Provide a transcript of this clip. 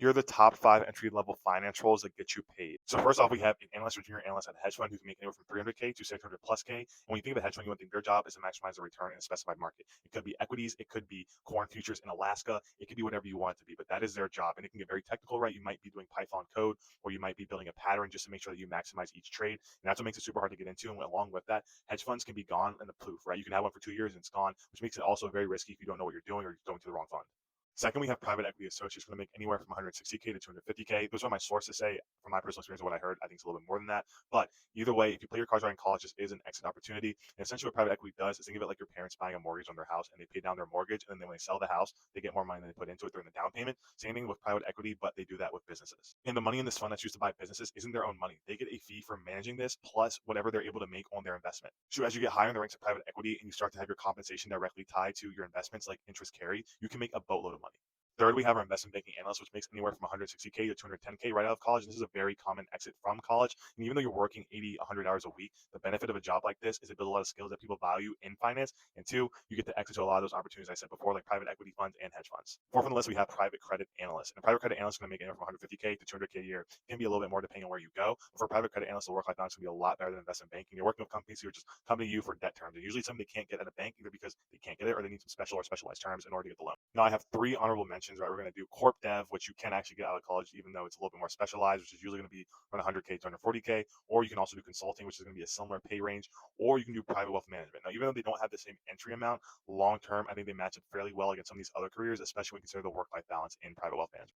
Here are the top 5 entry-level finance roles that get you paid. So first off, we have an analyst or junior analyst at a hedge fund who can make anywhere from 300K to 600 plus K. And when you think of a hedge fund, you want to think their job is to maximize the return in a specified market. It could be equities, it could be corn futures in Alaska, it could be whatever you want it to be, but that is their job. And it can get very technical, right? You might be doing Python code, or you might be building a pattern just to make sure that you maximize each trade. And that's what makes it super hard to get into. And along with that, hedge funds can be gone in the poof, right? You can have one for 2 years and it's gone, which makes it also very risky if you don't know what you're doing or you're going to the wrong fund. Second, we have private equity associates going to make anywhere from 160K to 250K. Those are my sources say. From my personal experience of what I heard, I think it's a little bit more than that. But either way, if you play your cards right in college, this is an exit opportunity. And essentially, what private equity does is think of it like your parents buying a mortgage on their house, and they pay down their mortgage, and then when they sell the house, they get more money than they put into it during the down payment. Same thing with private equity, but they do that with businesses. And the money in this fund that's used to buy businesses isn't their own money. They get a fee for managing this plus whatever they're able to make on their investment. So as you get higher in the ranks of private equity and you start to have your compensation directly tied to your investments like interest carry, you can make a boatload of money. Third, we have our investment banking analyst, which makes anywhere from 160K to 210K right out of college. This is a very common exit from college. And even though you're working 80, 100 hours a week, the benefit of a job like this is it builds a lot of skills that people value in finance. And two, you get to exit to a lot of those opportunities I said before, like private equity funds and hedge funds. Fourth on the list, we have private credit analysts. And a private credit analyst is going to make anywhere from 150K to 200K a year. It can be a little bit more depending on where you go. But for a private credit analyst, the work-life balance is going to be a lot better than investment banking. You're working with companies who are just coming to you for debt terms. And usually something they can't get at a bank either because they can't get it or they need some special or specialized terms in order to get the loan. Now I have three honorable mentions, right? We're going to do corp dev, which you can actually get out of college, even though it's a little bit more specialized, which is usually going to be around 100K to 140K. Or you can also do consulting, which is going to be a similar pay range. Or you can do private wealth management. Now, even though they don't have the same entry amount, long term, I think they match up fairly well against some of these other careers, especially when you consider the work life balance in private wealth management.